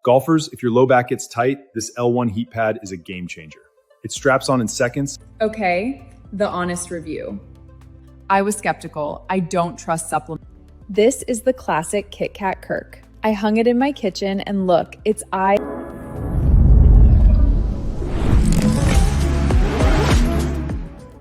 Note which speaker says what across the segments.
Speaker 1: Golfers, if your low back gets tight, this L1 heat pad is a game changer. It straps on in seconds.
Speaker 2: Okay, the honest review.
Speaker 3: I was skeptical. I don't trust supplements.
Speaker 2: This is the classic Kit Kat Kirk. I hung it in my kitchen and look, it's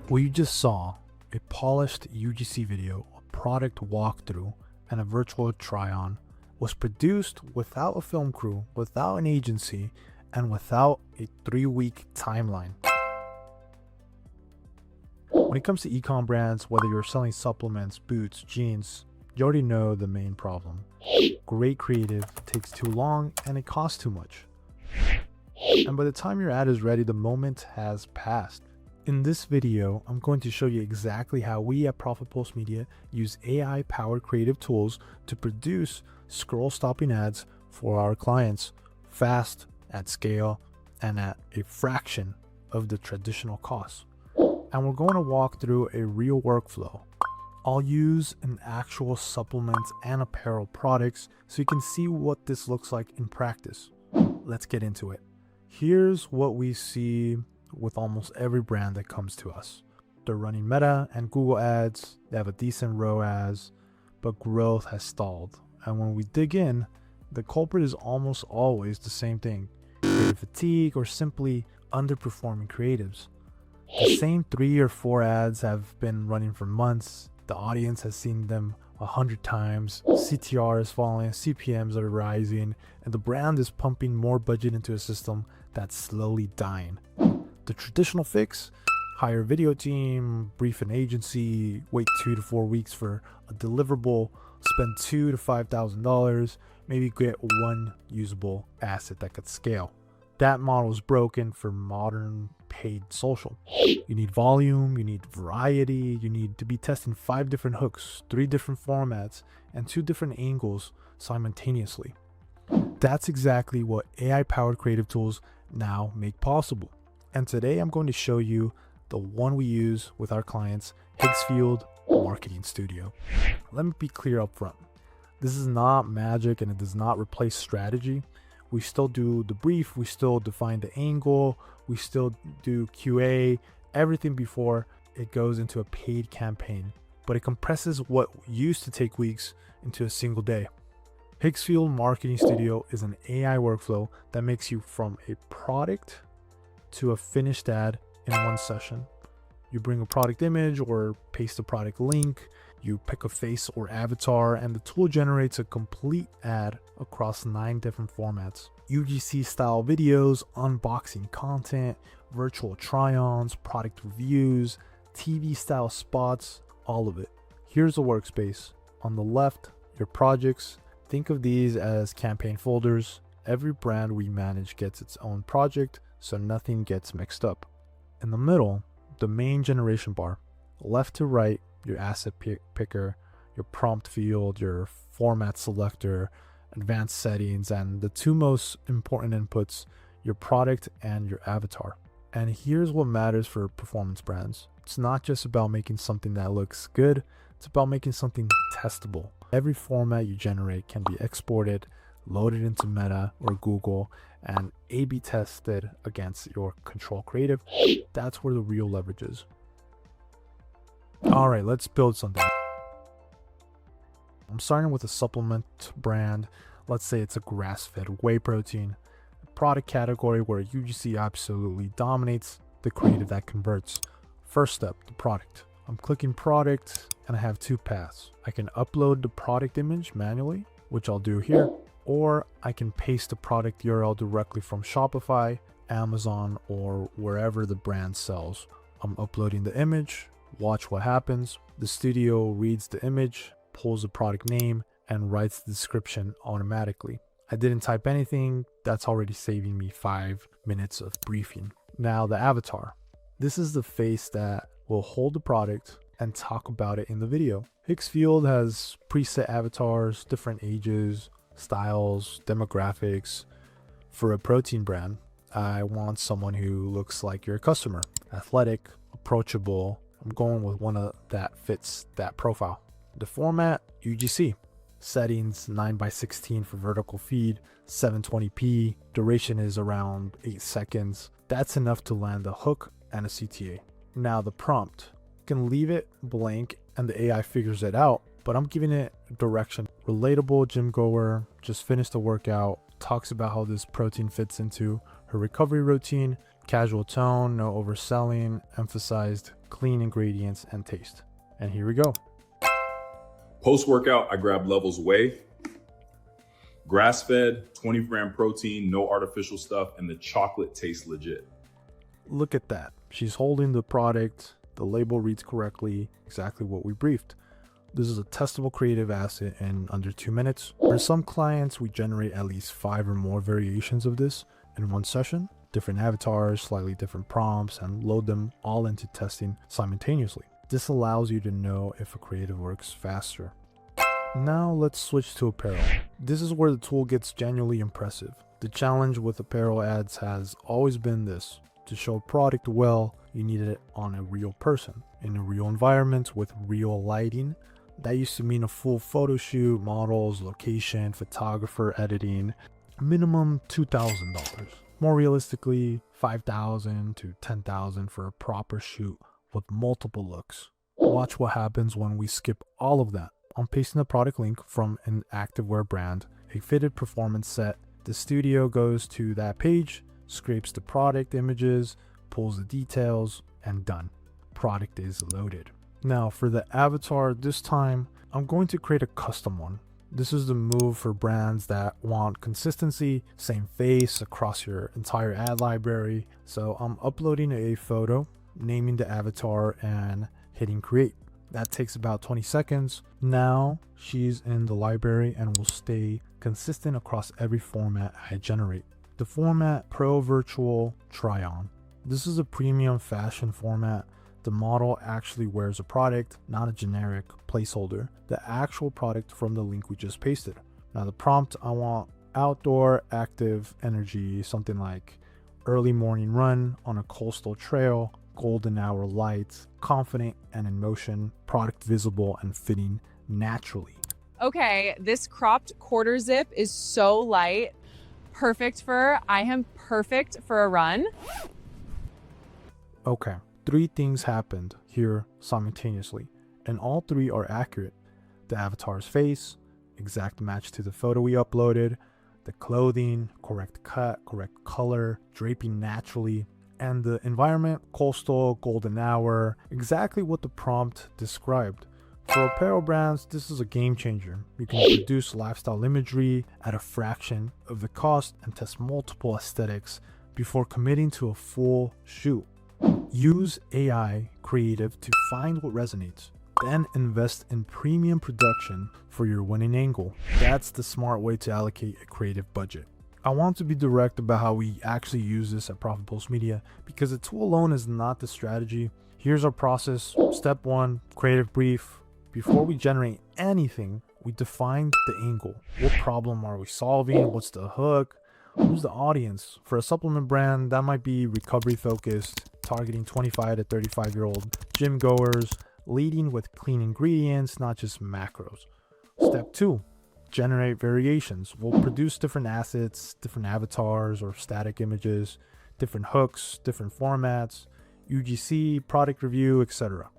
Speaker 4: What you just saw, a polished UGC video, a product walkthrough, and a virtual try-on, was produced without a film crew, without an agency, and without a 3-week timeline. When it comes to e-com brands, whether you're selling supplements, boots, jeans, you already know the main problem. Great creative takes too long and it costs too much. And by the time your ad is ready, the moment has passed. In this video, I'm going to show you exactly how we at Profit Pulse Media use AI-powered creative tools to produce scroll-stopping ads for our clients fast, at scale, and at a fraction of the traditional costs. And we're going to walk through a real workflow. I'll use an actual supplements and apparel products so you can see what this looks like in practice. Let's get into it. Here's what we see with almost every brand that comes to us. They're running Meta and Google ads, they have a decent ROAS, but growth has stalled. And when we dig in, the culprit is almost always the same thing: creative fatigue or simply underperforming creatives. The same 3 or 4 ads have been running for months. The audience has seen them 100 times. CTR is falling, CPMs are rising, and the brand is pumping more budget into a system that's slowly dying. The traditional fix: hire a video team, brief an agency, wait 2 to 4 weeks for a deliverable, spend $2,000 to $5,000, maybe get one usable asset that could scale. That model is broken for modern paid social. You need volume, you need variety, you need to be testing 5 different hooks, 3 different formats, and 2 different angles simultaneously. That's exactly what AI-powered creative tools now make possible. And today I'm going to show you the one we use with our clients, Higgsfield Marketing Studio. Let me be clear up front. This is not magic and it does not replace strategy. We still do the brief, we still define the angle, we still do QA, everything before it goes into a paid campaign. But it compresses what used to take weeks into a single day. Higgsfield Marketing Studio is an AI workflow that makes you from a product to a finished ad in one session. You bring a product image or paste a product link, you pick a face or avatar, and the tool generates a complete ad across 9 different formats. UGC style videos, unboxing content, virtual try-ons, product reviews, TV style spots, all of it. Here's a workspace. On the left, your projects. Think of these as campaign folders. Every brand we manage gets its own project, so nothing gets mixed up. In the middle, the main generation bar. Left to right, your asset picker, your prompt field, your format selector, advanced settings, and the 2 most important inputs, your product and your avatar. And here's what matters for performance brands. It's not just about making something that looks good, it's about making something testable. Every format you generate can be exported, loaded into Meta or Google, and A/B tested against your control creative. That's where the real leverage is. All right, let's build something. I'm starting with a supplement brand. Let's say it's a grass-fed whey protein, a product category where UGC absolutely dominates, the creative that converts. First step, the product. I'm clicking product and I have 2 paths. I can upload the product image manually, which I'll do here, or I can paste the product URL directly from Shopify, Amazon, or wherever the brand sells. I'm uploading the image. Watch what happens. The studio reads the image, pulls the product name, and writes the description automatically. I didn't type anything. That's already saving me 5 minutes of briefing. Now the avatar. This is the face that will hold the product and talk about it in the video. Higgsfield has preset avatars, different ages, styles, demographics. For a protein brand, I want someone who looks like your customer. Athletic, approachable. I'm going with one that fits that profile. The format, UGC. Settings 9:16 for vertical feed, 720p, duration is around 8 seconds. That's enough to land a hook and a CTA. Now the prompt, you can leave it blank and the AI figures it out, but I'm giving it direction. Relatable gym goer, just finished the workout, talks about how this protein fits into her recovery routine, casual tone, no overselling, emphasized clean ingredients and taste. And here we go.
Speaker 5: Post-workout, I grab Levels Whey. Grass-fed, 20-gram protein, no artificial stuff, and the chocolate tastes legit.
Speaker 4: Look at that. She's holding the product. The label reads correctly, exactly what we briefed. This is a testable creative asset in under 2 minutes. For some clients, we generate at least 5 or more variations of this in one session, different avatars, slightly different prompts, and load them all into testing simultaneously. This allows you to know if a creative works faster. Now let's switch to apparel. This is where the tool gets genuinely impressive. The challenge with apparel ads has always been this. To show a product well, you need it on a real person, in a real environment with real lighting. That used to mean a full photo shoot, models, location, photographer, editing, minimum $2,000. More realistically, $5,000 to $10,000 for a proper shoot with multiple looks. Watch what happens when we skip all of that. I'm pasting the product link from an activewear brand, a fitted performance set. The studio goes to that page, scrapes the product images, pulls the details, and done. Product is loaded. Now for the avatar, this time I'm going to create a custom one. This is the move for brands that want consistency, same face across your entire ad library. So I'm uploading a photo, naming the avatar, and hitting create. That takes about 20 seconds. Now she's in the library and will stay consistent across every format I generate. The format Pro Virtual Try On. This is a premium fashion format. The model actually wears a product, not a generic placeholder, the actual product from the link we just pasted. Now the prompt, I want outdoor active energy, something like early morning run on a coastal trail, golden hour lights, confident and in motion, product visible and fitting naturally.
Speaker 3: Okay, this cropped quarter zip is so light. Perfect for, I am perfect for a run.
Speaker 4: Okay, 3 things happened here simultaneously, and all 3 are accurate. The avatar's face, exact match to the photo we uploaded, the clothing, correct cut, correct color, draping naturally, and the environment, coastal, golden hour, exactly what the prompt described. For apparel brands, this is a game changer. You can produce lifestyle imagery at a fraction of the cost and test multiple aesthetics before committing to a full shoot. Use AI creative to find what resonates, then invest in premium production for your winning angle. That's the smart way to allocate a creative budget. I want to be direct about how we actually use this at Profit Pulse Media because the tool alone is not the strategy. Here's our process. Step 1, creative brief. Before we generate anything, we define the angle. What problem are we solving? What's the hook? Who's the audience? For a supplement brand, that might be recovery focused, targeting 25 to 35-year-old gym goers, leading with clean ingredients, not just macros. Step 2, generate variations. We'll produce different assets, different avatars or static images, different hooks, different formats, UGC, product review, etc.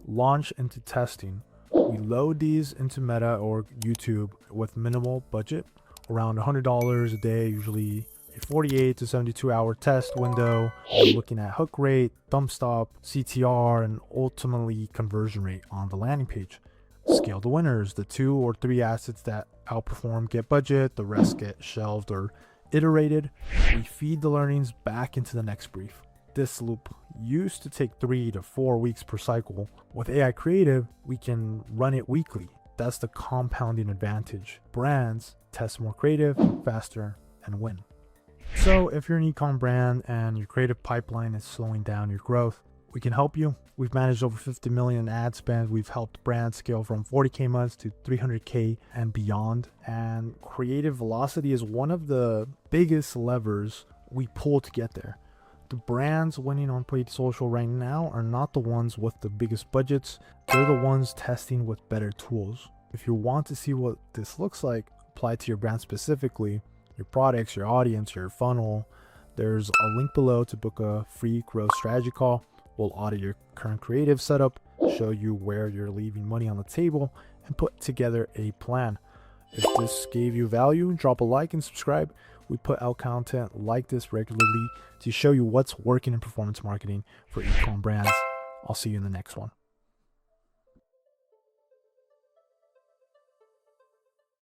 Speaker 4: Launch into testing. We load these into Meta or YouTube with minimal budget, around $100 a day, usually a 48 to 72 hour test window. We're looking at hook rate, thumb stop, CTR, and ultimately conversion rate on the landing page. Scale the winners, the 2 or 3 assets that outperform get budget, the rest get shelved or iterated. We feed the learnings back into the next brief. This loop used to take 3 to 4 weeks per cycle. With AI Creative, we can run it weekly. That's the compounding advantage. Brands test more creative, faster, and win. So if you're an e-com brand and your creative pipeline is slowing down your growth, we can help you. We've managed over 50 million in ad spend. We've helped brands scale from 40K months to 300K and beyond. And creative velocity is one of the biggest levers we pull to get there. The brands winning on paid social right now are not the ones with the biggest budgets. They're the ones testing with better tools. If you want to see what this looks like applied to your brand specifically, your products, your audience, your funnel, there's a link below to book a free growth strategy call. We'll audit your current creative setup, show you where you're leaving money on the table, and put together a plan. If this gave you value, drop a like and subscribe. We put out content like this regularly to show you what's working in performance marketing for e-com brands. I'll see you in the next one.